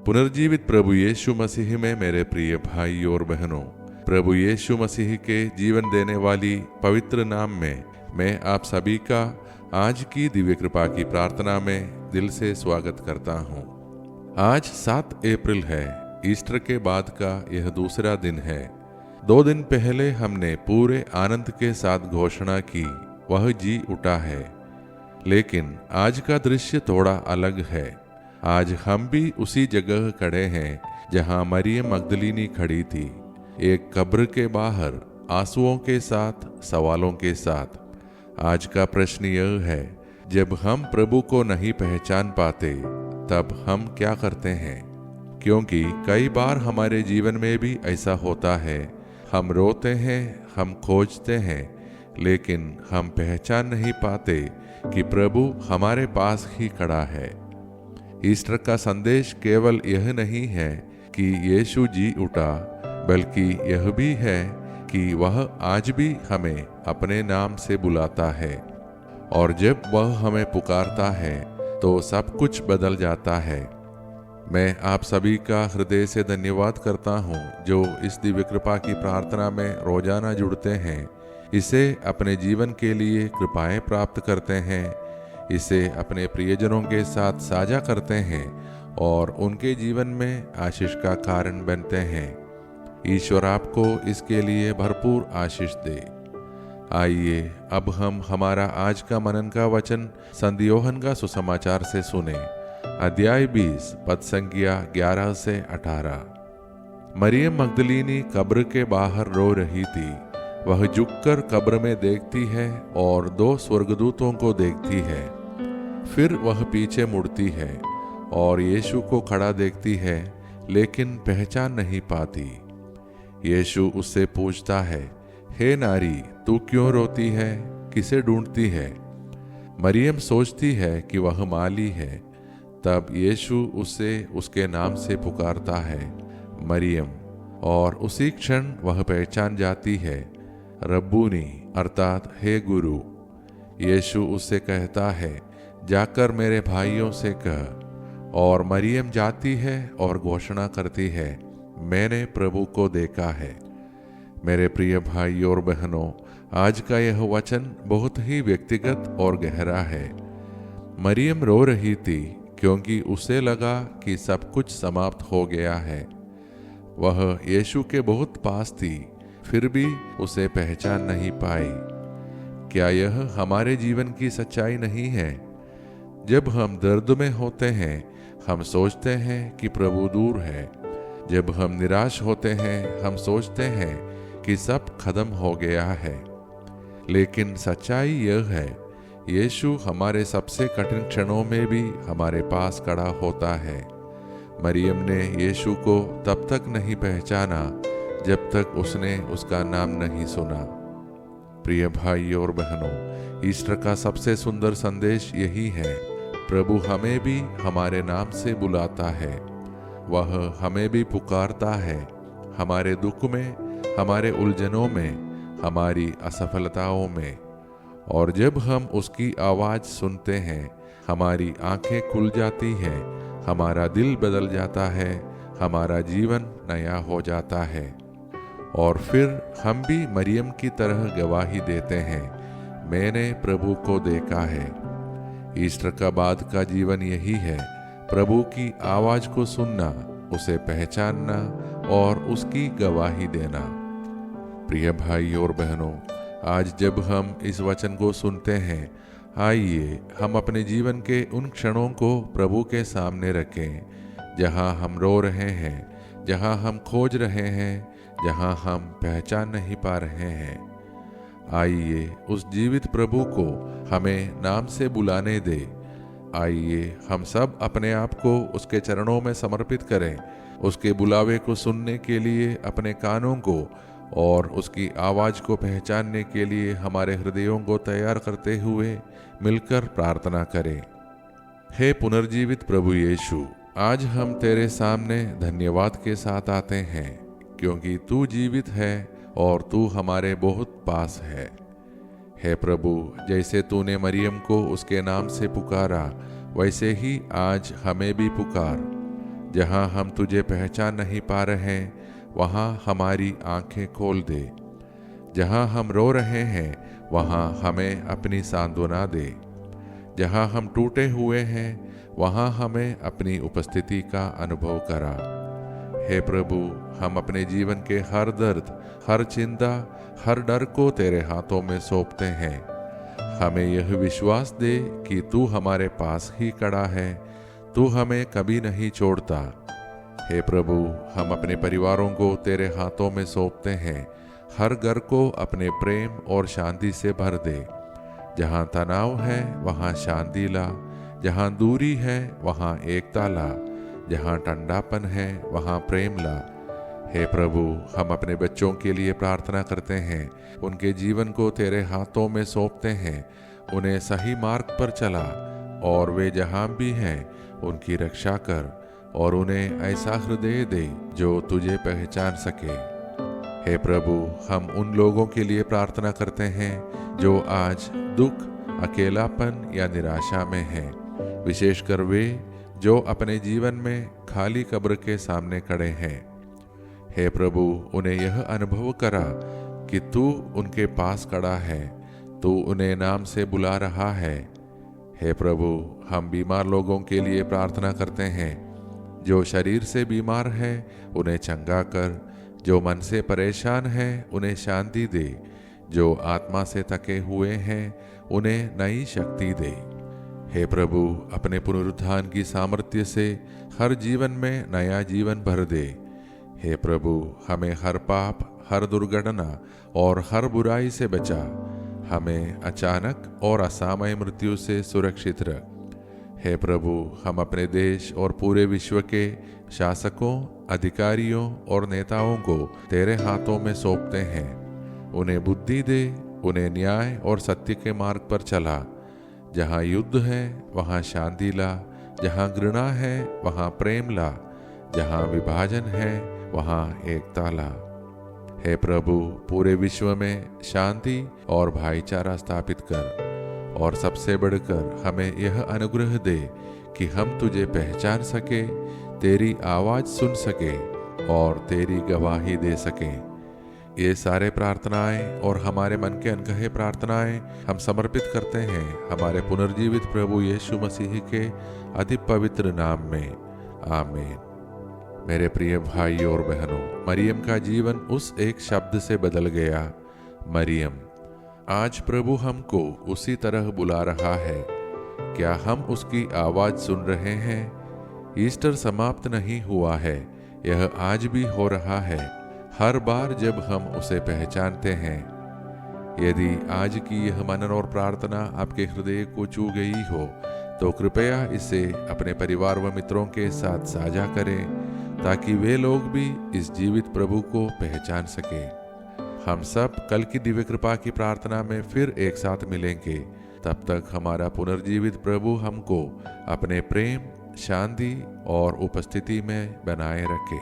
पुनर्जीवित प्रभु यीशु मसीह में मेरे प्रिय भाई और बहनों, प्रभु यीशु मसीह के जीवन देने वाली पवित्र नाम में मैं आप सभी का आज की दिव्य कृपा की प्रार्थना में दिल से स्वागत करता हूँ। आज 7 अप्रैल है। ईस्टर के बाद का यह दूसरा दिन है। 2 दिन पहले हमने पूरे आनंद के साथ घोषणा की, वह जी उठा है। लेकिन आज का दृश्य थोड़ा अलग है। आज हम भी उसी जगह खड़े हैं जहां मरियम मगदलीनी खड़ी थी, एक कब्र के बाहर, आंसुओं के साथ, सवालों के साथ। आज का प्रश्न यह है, जब हम प्रभु को नहीं पहचान पाते तब हम क्या करते हैं? क्योंकि कई बार हमारे जीवन में भी ऐसा होता है। हम रोते हैं, हम खोजते हैं, लेकिन हम पहचान नहीं पाते कि प्रभु हमारे पास ही खड़ा है। ईस्टर का संदेश केवल यह नहीं है कि यीशु जी उठा, बल्कि यह भी है कि वह आज भी हमें अपने नाम से बुलाता है। और जब वह हमें पुकारता है तो सब कुछ बदल जाता है। मैं आप सभी का हृदय से धन्यवाद करता हूँ जो इस दिव्य कृपा की प्रार्थना में रोजाना जुड़ते हैं, इसे अपने जीवन के लिए कृपाएं प्राप्त करते हैं, इसे अपने प्रियजनों के साथ साझा करते हैं और उनके जीवन में आशीष का कारण बनते हैं। ईश्वर आपको इसके लिए भरपूर आशीष दे। आइए अब हम हमारा आज का मनन का वचन संत योहन का सुसमाचार से सुने। अध्याय 20 पद संख्या 11 से 18। मरियम मगदलीनी कब्र के बाहर रो रही थी। वह झुककर कब्र में देखती है और 2 स्वर्गदूतों को देखती है। फिर वह पीछे मुड़ती है और यीशु को खड़ा देखती है, लेकिन पहचान नहीं पाती। यीशु उससे पूछता है, हे नारी, तू क्यों रोती है? किसे ढूंढती है? मरियम सोचती है कि वह माली है। तब यीशु उससे उसके नाम से पुकारता है, मरियम। और उसी क्षण वह पहचान जाती है, रब्बूनी अर्थात हे गुरु। यीशु उससे कहता है, जाकर मेरे भाइयों से कह। और मरियम जाती है और घोषणा करती है, मैंने प्रभु को देखा है। मेरे प्रिय भाई और बहनों, आज का यह वचन बहुत ही व्यक्तिगत और गहरा है। मरियम रो रही थी क्योंकि उसे लगा कि सब कुछ समाप्त हो गया है। वह यीशु के बहुत पास थी, फिर भी उसे पहचान नहीं पाई। क्या यह हमारे जीवन की सच्चाई नहीं है? जब हम दर्द में होते हैं, हम सोचते हैं कि प्रभु दूर है। जब हम निराश होते हैं, हम सोचते हैं कि सब खत्म हो गया है। लेकिन सच्चाई यह है, यीशु हमारे सबसे कठिन क्षणों में भी हमारे पास खड़ा होता है। मरियम ने यीशु को तब तक नहीं पहचाना जब तक उसने उसका नाम नहीं सुना। प्रिय भाई और बहनों, ईस्टर का सबसे सुंदर संदेश यही है, प्रभु हमें भी हमारे नाम से बुलाता है। वह हमें भी पुकारता है, हमारे दुख में, हमारे उलझनों में, हमारी असफलताओं में। और जब हम उसकी आवाज़ सुनते हैं, हमारी आंखें खुल जाती हैं, हमारा दिल बदल जाता है, हमारा जीवन नया हो जाता है। और फिर हम भी मरियम की तरह गवाही देते हैं, मैंने प्रभु को देखा है। ईस्टर का बाद का जीवन यही है, प्रभु की आवाज को सुनना, उसे पहचानना और उसकी गवाही देना। प्रिय भाई और बहनों, आज जब हम इस वचन को सुनते हैं, आइए हम अपने जीवन के उन क्षणों को प्रभु के सामने रखें, जहां हम रो रहे हैं, जहां हम खोज रहे हैं, जहां हम पहचान नहीं पा रहे हैं। आइए उस जीवित प्रभु को हमें नाम से बुलाने दे। आइए हम सब अपने आप को उसके चरणों में समर्पित करें, उसके बुलावे को सुनने के लिए अपने कानों को और उसकी आवाज को पहचानने के लिए हमारे हृदयों को तैयार करते हुए मिलकर प्रार्थना करें। हे पुनर्जीवित प्रभु यीशु, आज हम तेरे सामने धन्यवाद के साथ आते हैं, क्योंकि तू जीवित है और तू हमारे बहुत पास है। हे प्रभु, जैसे तूने मरियम को उसके नाम से पुकारा, वैसे ही आज हमें भी पुकार। जहाँ हम तुझे पहचान नहीं पा रहे वहाँ हमारी आंखें खोल दे। जहाँ हम रो रहे हैं वहाँ हमें अपनी सांत्वना दे। जहाँ हम टूटे हुए हैं वहाँ हमें अपनी उपस्थिति का अनुभव करा। हे प्रभु, हम अपने जीवन के हर दर्द, हर चिंता, हर डर को तेरे हाथों में सौंपते हैं। हमें यह विश्वास दे कि तू हमारे पास ही खड़ा है, तू हमें कभी नहीं छोड़ता। हे प्रभु, हम अपने परिवारों को तेरे हाथों में सौंपते हैं। हर घर को अपने प्रेम और शांति से भर दे। जहाँ तनाव है वहाँ शांति ला, जहाँ दूरी है वहाँ एकता ला, जहाँ ठंडापन है वहाँ प्रेम ला। हे प्रभु, हम अपने बच्चों के लिए प्रार्थना करते हैं। उनके जीवन को तेरे हाथों में सौंपते हैं। उन्हें सही मार्ग पर चला और वे जहाँ भी हैं उनकी रक्षा कर और उन्हें ऐसा हृदय दे जो तुझे पहचान सके। हे प्रभु, हम उन लोगों के लिए प्रार्थना करते हैं जो आज दुख, अकेलापन या निराशा में हैं, विशेषकर वे जो अपने जीवन में खाली कब्र के सामने खड़े हैं। हे प्रभु, उन्हें यह अनुभव करा कि तू उनके पास खड़ा है, तू उन्हें नाम से बुला रहा है। हे प्रभु, हम बीमार लोगों के लिए प्रार्थना करते हैं। जो शरीर से बीमार है उन्हें चंगा कर, जो मन से परेशान है उन्हें शांति दे, जो आत्मा से थके हुए हैं उन्हें नई शक्ति दे। हे प्रभु, अपने पुनरुत्थान की सामर्थ्य से हर जीवन में नया जीवन भर दे। हे प्रभु, हमें हर पाप, हर दुर्घटना और हर बुराई से बचा। हमें अचानक और असामयिक मृत्यु से सुरक्षित रख। हे प्रभु, हम अपने देश और पूरे विश्व के शासकों, अधिकारियों और नेताओं को तेरे हाथों में सौंपते हैं। उन्हें बुद्धि दे, उन्हें न्याय और सत्य के मार्ग पर चला। जहाँ युद्ध है वहाँ शांति ला, जहाँ घृणा है वहाँ प्रेम ला, जहाँ विभाजन है वहाँ एकता ला। हे प्रभु, पूरे विश्व में शांति और भाईचारा स्थापित कर और सबसे बढ़कर हमें यह अनुग्रह दे कि हम तुझे पहचान सके, तेरी आवाज सुन सके और तेरी गवाही दे सकें। ये सारे प्रार्थनाएं और हमारे मन के अनकहे प्रार्थनाएं हम समर्पित करते हैं हमारे पुनर्जीवित प्रभु यीशु मसीह के अति पवित्र नाम में। आमीन। मेरे प्रिय भाई और बहनों, मरियम का जीवन उस एक शब्द से बदल गया, मरियम। आज प्रभु हमको उसी तरह बुला रहा है। क्या हम उसकी आवाज सुन रहे हैं? ईस्टर समाप्त नहीं हुआ है, यह आज भी हो रहा है, हर बार जब हम उसे पहचानते हैं। यदि आज की यह मनन और प्रार्थना आपके हृदय को छू गई हो तो कृपया इसे अपने परिवार व मित्रों के साथ साझा करें ताकि वे लोग भी इस जीवित प्रभु को पहचान सकें। हम सब कल की दिव्य कृपा की प्रार्थना में फिर एक साथ मिलेंगे। तब तक हमारा पुनर्जीवित प्रभु हमको अपने प्रेम, शांति और उपस्थिति में बनाए रखे।